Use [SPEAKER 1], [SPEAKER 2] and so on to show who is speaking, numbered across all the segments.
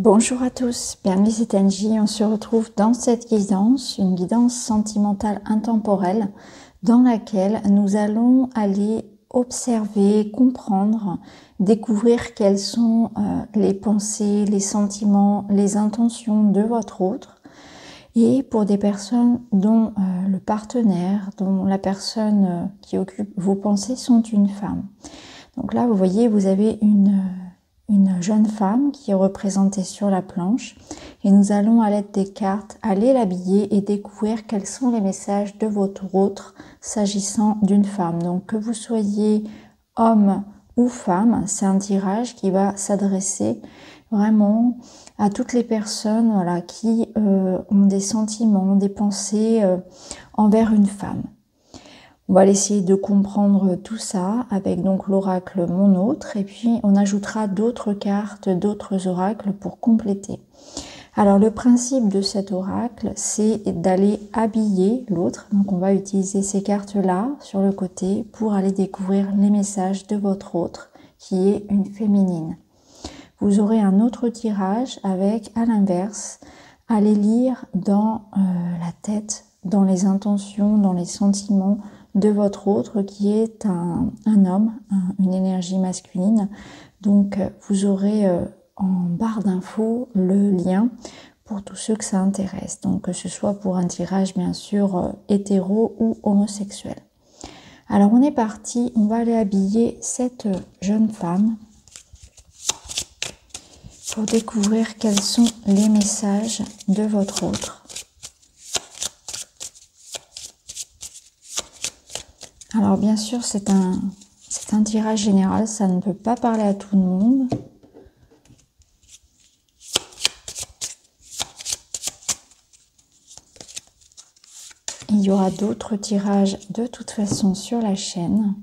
[SPEAKER 1] Bonjour à tous, bienvenue c'est Angie. On se retrouve dans cette guidance, une guidance sentimentale intemporelle dans laquelle nous allons aller observer, comprendre, découvrir quelles sont les pensées, les sentiments, les intentions de votre autre. Et pour des personnes dont le partenaire, dont la personne qui occupe vos pensées sont une femme. Donc là, vous voyez, vous avez une jeune femme qui est représentée sur la planche et nous allons à l'aide des cartes aller l'habiller et découvrir quels sont les messages de votre autre s'agissant d'une femme. Donc que vous soyez homme ou femme, c'est un tirage qui va s'adresser vraiment à toutes les personnes qui ont des sentiments, des pensées envers une femme. On va essayer de comprendre tout ça avec donc l'oracle Mon Autre et puis on ajoutera d'autres cartes, d'autres oracles pour compléter. Alors le principe de cet oracle, c'est d'aller habiller l'autre. Donc on va utiliser ces cartes-là sur le côté pour aller découvrir les messages de votre autre qui est une féminine. Vous aurez un autre tirage avec à l'inverse, allez lire dans la tête, dans les intentions, dans les sentiments de votre autre qui est un homme, une énergie masculine. Donc vous aurez en barre d'infos le lien pour tous ceux que ça intéresse. Donc que ce soit pour un tirage bien sûr hétéro ou homosexuel. Alors on est parti, on va aller habiller cette jeune femme pour découvrir quels sont les messages de votre autre. Alors bien sûr, c'est un tirage général, ça ne peut pas parler à tout le monde. Il y aura d'autres tirages de toute façon sur la chaîne.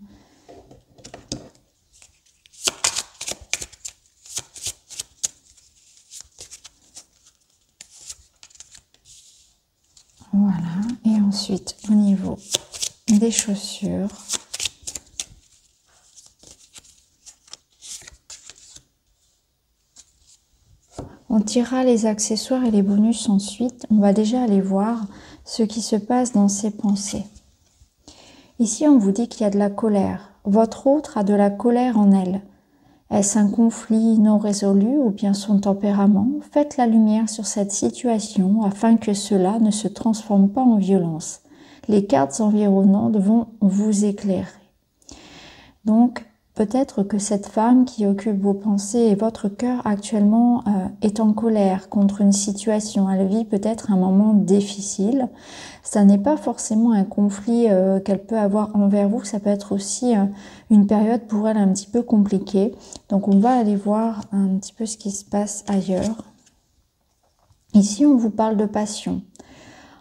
[SPEAKER 1] Voilà, et ensuite au niveau des chaussures. On tirera les accessoires et les bonus ensuite. On va déjà aller voir ce qui se passe dans ses pensées. Ici, on vous dit qu'il y a de la colère. Votre autre a de la colère en elle. Est-ce un conflit non résolu ou bien son tempérament? Faites la lumière sur cette situation afin que cela ne se transforme pas en violence. Les cartes environnantes vont vous éclairer. Donc, peut-être que cette femme qui occupe vos pensées et votre cœur actuellement est en colère contre une situation. Elle vit peut-être un moment difficile. Ça n'est pas forcément un conflit qu'elle peut avoir envers vous. Ça peut être aussi une période pour elle un petit peu compliquée. Donc, on va aller voir un petit peu ce qui se passe ailleurs. Ici, on vous parle de passion.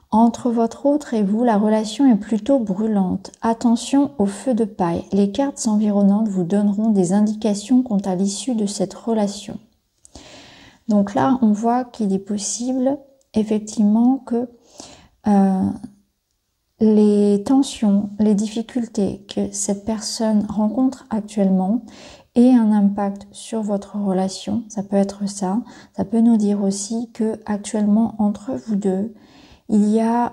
[SPEAKER 1] Entre votre autre et vous, la relation est plutôt brûlante. Attention au feu de paille. Les cartes environnantes vous donneront des indications quant à l'issue de cette relation. Donc là, on voit qu'il est possible, effectivement, que les tensions, les difficultés que cette personne rencontre actuellement aient un impact sur votre relation. Ça peut être ça. Ça peut nous dire aussi que actuellement, entre vous deux, il y a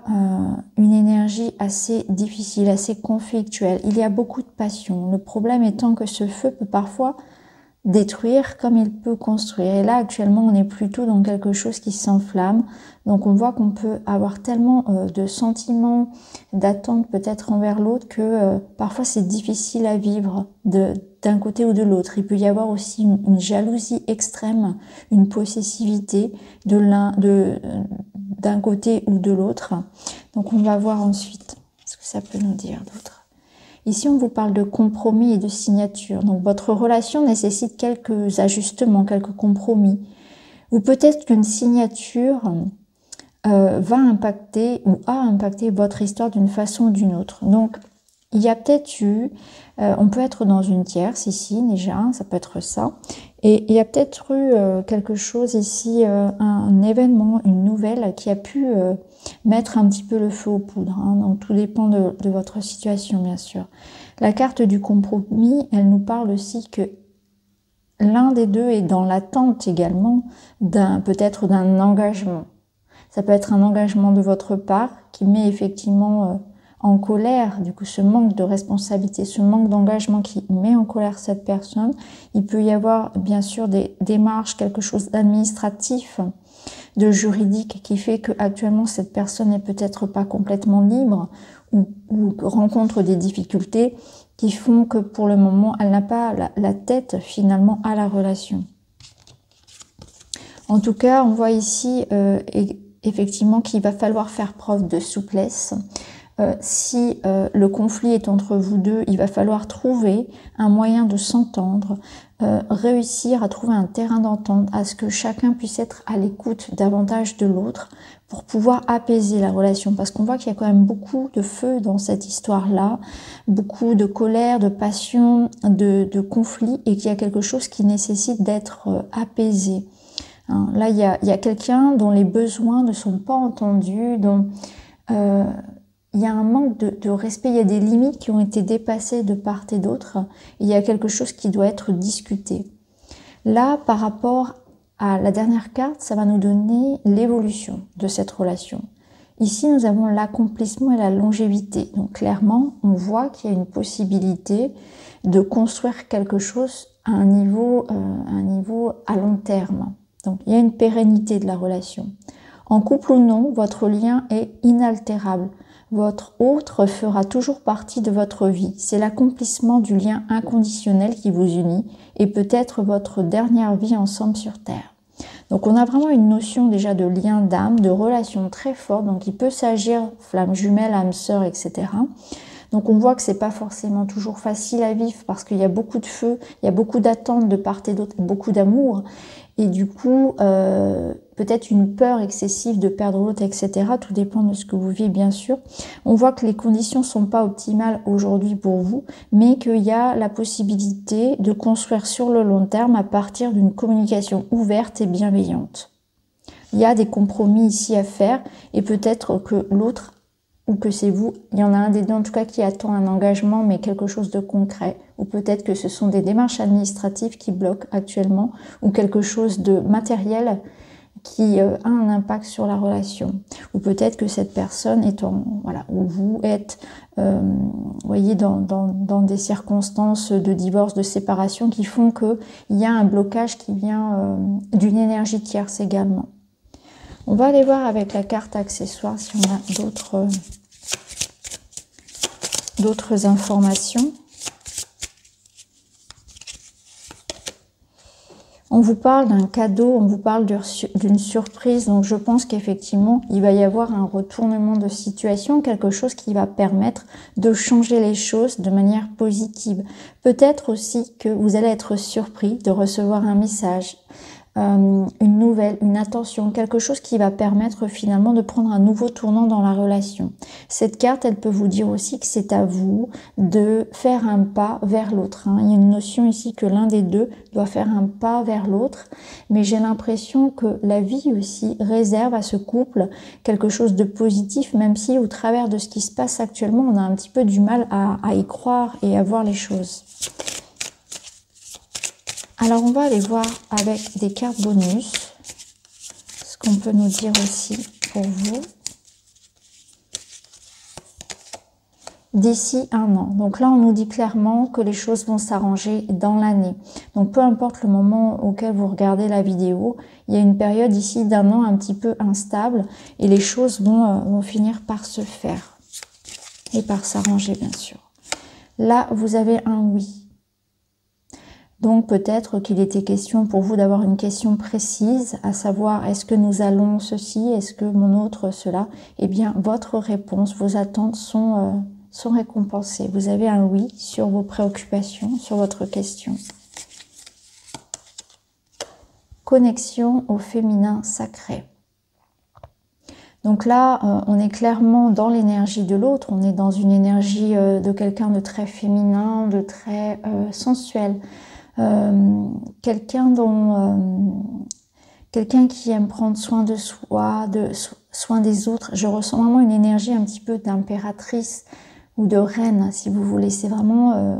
[SPEAKER 1] une énergie assez difficile, assez conflictuelle. Il y a beaucoup de passion. Le problème étant que ce feu peut parfois détruire comme il peut construire. Et là, actuellement, on est plutôt dans quelque chose qui s'enflamme. Donc, on voit qu'on peut avoir tellement de sentiments, d'attentes peut-être envers l'autre que parfois c'est difficile à vivre d'un côté ou de l'autre. Il peut y avoir aussi une jalousie extrême, une possessivité d'un côté ou de l'autre. Donc on va voir ensuite ce que ça peut nous dire d'autre. Ici on vous parle de compromis et de signature. Donc votre relation nécessite quelques ajustements, quelques compromis. Ou peut-être qu'une signature va impacter ou a impacté votre histoire d'une façon ou d'une autre. Donc il y a peut-être eu, on peut être dans une tierce ici déjà, ça peut être ça. Et il y a peut-être eu quelque chose ici, un événement, une nouvelle qui a pu mettre un petit peu le feu aux poudres. Hein. Donc tout dépend de votre situation bien sûr. La carte du compromis, elle nous parle aussi que l'un des deux est dans l'attente également peut-être d'un engagement. Ça peut être un engagement de votre part qui met effectivement en colère, du coup, ce manque de responsabilité, ce manque d'engagement qui met en colère cette personne. Il peut y avoir, bien sûr, des démarches, quelque chose d'administratif, de juridique, qui fait que actuellement cette personne n'est peut-être pas complètement libre ou rencontre des difficultés qui font que pour le moment, elle n'a pas la tête finalement à la relation. En tout cas, on voit ici effectivement qu'il va falloir faire preuve de souplesse. Si le conflit est entre vous deux, il va falloir trouver un moyen de s'entendre, réussir à trouver un terrain d'entente, à ce que chacun puisse être à l'écoute davantage de l'autre pour pouvoir apaiser la relation. Parce qu'on voit qu'il y a quand même beaucoup de feu dans cette histoire-là, beaucoup de colère, de passion, de conflit, et qu'il y a quelque chose qui nécessite d'être apaisé. Hein, là, il y a quelqu'un dont les besoins ne sont pas entendus, dont il y a un manque de respect, il y a des limites qui ont été dépassées de part et d'autre. Il y a quelque chose qui doit être discuté. Là, par rapport à la dernière carte, ça va nous donner l'évolution de cette relation. Ici, nous avons l'accomplissement et la longévité. Donc clairement, on voit qu'il y a une possibilité de construire quelque chose à un niveau à long terme. Donc il y a une pérennité de la relation. En couple ou non, votre lien est inaltérable. Votre autre fera toujours partie de votre vie. C'est l'accomplissement du lien inconditionnel qui vous unit et peut-être votre dernière vie ensemble sur Terre. Donc on a vraiment une notion déjà de lien d'âme, de relation très forte. Donc il peut s'agir flamme jumelle, âme sœur, etc. Donc on voit que c'est pas forcément toujours facile à vivre parce qu'il y a beaucoup de feu, il y a beaucoup d'attentes de part et d'autre, beaucoup d'amour. Et du coup, peut-être une peur excessive de perdre l'autre, etc. Tout dépend de ce que vous vivez, bien sûr. On voit que les conditions sont pas optimales aujourd'hui pour vous, mais qu'il y a la possibilité de construire sur le long terme à partir d'une communication ouverte et bienveillante. Il y a des compromis ici à faire et peut-être que l'autre ou que c'est vous, il y en a un des deux en tout cas qui attend un engagement mais quelque chose de concret, ou peut-être que ce sont des démarches administratives qui bloquent actuellement, ou quelque chose de matériel qui a un impact sur la relation, ou peut-être que cette personne est ou vous êtes voyez, dans des circonstances de divorce, de séparation qui font qu'il y a un blocage qui vient d'une énergie tierce également. On va aller voir avec la carte accessoire si on a d'autres informations. On vous parle d'un cadeau, on vous parle d'une surprise, donc je pense qu'effectivement, il va y avoir un retournement de situation, quelque chose qui va permettre de changer les choses de manière positive. Peut-être aussi que vous allez être surpris de recevoir un message, une nouvelle, une attention, quelque chose qui va permettre finalement de prendre un nouveau tournant dans la relation. Cette carte, elle peut vous dire aussi que c'est à vous de faire un pas vers l'autre. Il y a une notion ici que l'un des deux doit faire un pas vers l'autre, mais j'ai l'impression que la vie aussi réserve à ce couple quelque chose de positif, même si au travers de ce qui se passe actuellement, on a un petit peu du mal à y croire et à voir les choses. Alors, on va aller voir avec des cartes bonus ce qu'on peut nous dire aussi pour vous d'ici un an. Donc là, on nous dit clairement que les choses vont s'arranger dans l'année. Donc, peu importe le moment auquel vous regardez la vidéo, il y a une période ici d'un an un petit peu instable et les choses vont finir par se faire et par s'arranger, bien sûr. Là, vous avez un oui. Donc peut-être qu'il était question pour vous d'avoir une question précise, à savoir est-ce que nous allons ceci, est-ce que mon autre cela. Eh bien votre réponse, vos attentes sont récompensées. Vous avez un oui sur vos préoccupations, sur votre question. Connexion au féminin sacré. Donc là, on est clairement dans l'énergie de l'autre, on est dans une énergie de quelqu'un de très féminin, de très sensuel. Quelqu'un qui aime prendre soin de soi, soin des autres. Je ressens vraiment une énergie un petit peu d'impératrice ou de reine, si vous voulez. C'est vraiment,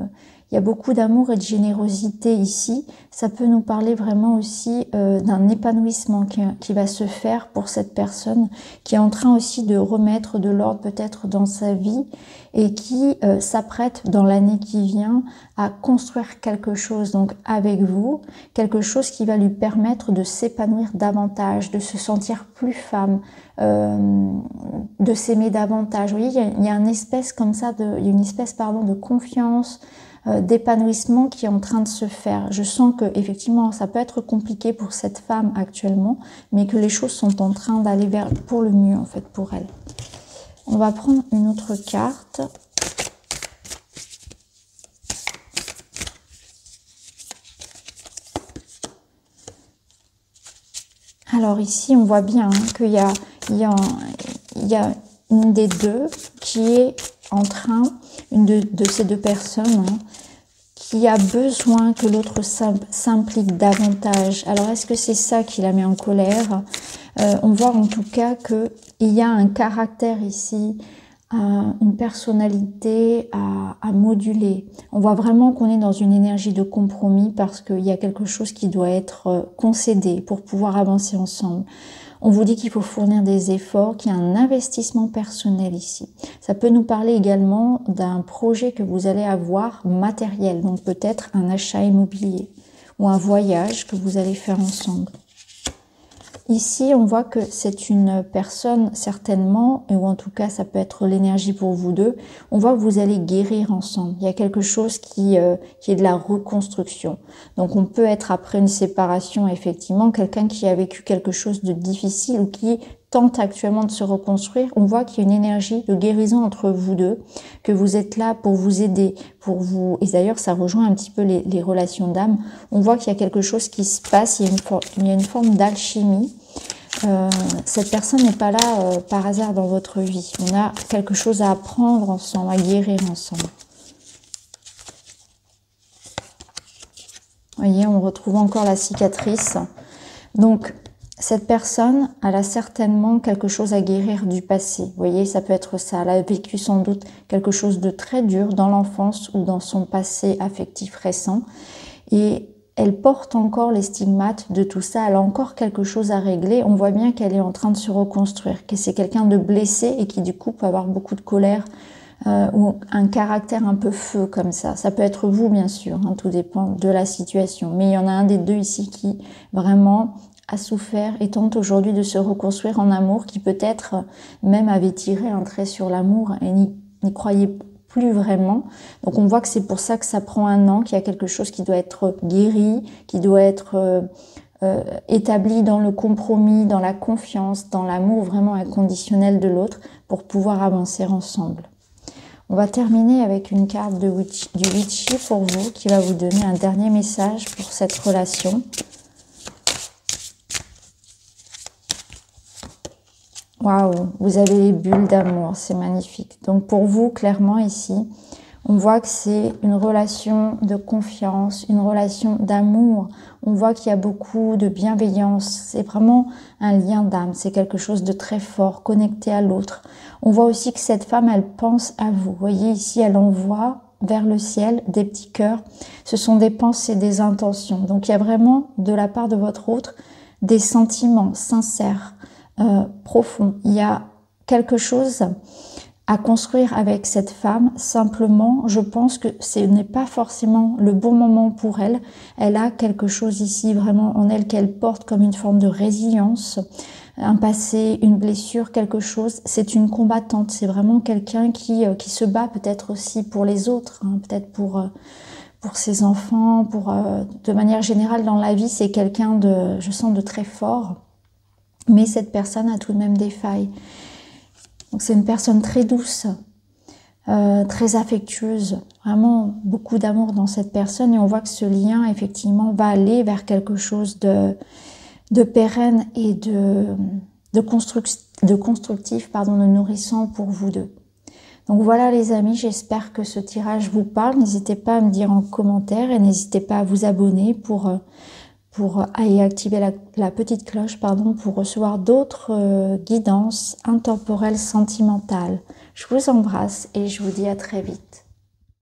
[SPEAKER 1] il Il y a beaucoup d'amour et de générosité ici. Ça peut nous parler vraiment aussi d'un épanouissement qui va se faire pour cette personne, qui est en train aussi de remettre de l'ordre peut-être dans sa vie et qui s'apprête dans l'année qui vient à construire quelque chose donc avec vous, quelque chose qui va lui permettre de s'épanouir davantage, de se sentir plus femme, de s'aimer davantage. Vous voyez, il y a une espèce comme ça, il y a une espèce de confiance, d'épanouissement qui est en train de se faire. Je sens que effectivement ça peut être compliqué pour cette femme actuellement, mais que les choses sont en train d'aller vers pour le mieux en fait pour elle. On va prendre une autre carte. Alors ici on voit bien qu'il y a une des deux qui est en train, une de ces deux personnes, qui a besoin que l'autre s'implique davantage. Alors est-ce que c'est ça qui la met en colère? On voit en tout cas qu'il y a un caractère ici, une personnalité à moduler. On voit vraiment qu'on est dans une énergie de compromis parce qu'il y a quelque chose qui doit être concédé pour pouvoir avancer ensemble. On vous dit qu'il faut fournir des efforts, qu'il y a un investissement personnel ici. Ça peut nous parler également d'un projet que vous allez avoir matériel, donc peut-être un achat immobilier ou un voyage que vous allez faire ensemble. Ici, on voit que c'est une personne certainement, ou en tout cas ça peut être l'énergie pour vous deux, on voit que vous allez guérir ensemble. Il y a quelque chose qui est de la reconstruction. Donc on peut être après une séparation, effectivement, quelqu'un qui a vécu quelque chose de difficile ou qui tente actuellement de se reconstruire. On voit qu'il y a une énergie de guérison entre vous deux, que vous êtes là pour vous aider, et d'ailleurs ça rejoint un petit peu les relations d'âme. On voit qu'il y a quelque chose qui se passe, il y a une forme d'alchimie. Cette personne n'est pas là par hasard dans votre vie. On a quelque chose à apprendre ensemble, à guérir ensemble. Vous voyez, on retrouve encore la cicatrice. Donc, cette personne, elle a certainement quelque chose à guérir du passé. Vous voyez, ça peut être ça. Elle a vécu sans doute quelque chose de très dur dans l'enfance ou dans son passé affectif récent. Et elle porte encore les stigmates de tout ça. Elle a encore quelque chose à régler. On voit bien qu'elle est en train de se reconstruire, que c'est quelqu'un de blessé et qui du coup peut avoir beaucoup de colère ou un caractère un peu feu comme ça. Ça peut être vous, bien sûr, hein, tout dépend de la situation. Mais il y en a un des deux ici qui vraiment a souffert et tente aujourd'hui de se reconstruire en amour, qui peut-être même avait tiré un trait sur l'amour et n'y croyait plus vraiment. Donc on voit que c'est pour ça que ça prend un an, qu'il y a quelque chose qui doit être guéri, qui doit être établi dans le compromis, dans la confiance, dans l'amour vraiment inconditionnel de l'autre pour pouvoir avancer ensemble. On va terminer avec une carte du Witchy pour vous, qui va vous donner un dernier message pour cette relation. Waouh, vous avez les bulles d'amour, c'est magnifique. Donc pour vous, clairement ici, on voit que c'est une relation de confiance, une relation d'amour. On voit qu'il y a beaucoup de bienveillance. C'est vraiment un lien d'âme, c'est quelque chose de très fort, connecté à l'autre. On voit aussi que cette femme, elle pense à vous. Vous voyez ici, elle envoie vers le ciel des petits cœurs. Ce sont des pensées, des intentions. Donc il y a vraiment de la part de votre autre des sentiments sincères, profond. Il y a quelque chose à construire avec cette femme. Simplement, je pense que ce n'est pas forcément le bon moment pour elle. Elle a quelque chose ici vraiment en elle qu'elle porte comme une forme de résilience, un passé, une blessure, quelque chose. C'est une combattante. C'est vraiment quelqu'un qui se bat peut-être aussi pour les autres, hein, peut-être pour ses enfants, de manière générale dans la vie. C'est quelqu'un je sens, de très fort. Mais cette personne a tout de même des failles. Donc c'est une personne très douce, très affectueuse, vraiment beaucoup d'amour dans cette personne. Et on voit que ce lien, effectivement, va aller vers quelque chose de pérenne et de constructif, de nourrissant pour vous deux. Donc voilà les amis, j'espère que ce tirage vous parle. N'hésitez pas à me dire en commentaire et n'hésitez pas à vous abonner pour activer la petite cloche pour recevoir d'autres guidances intemporelles sentimentales. Je vous embrasse et je vous dis à très vite.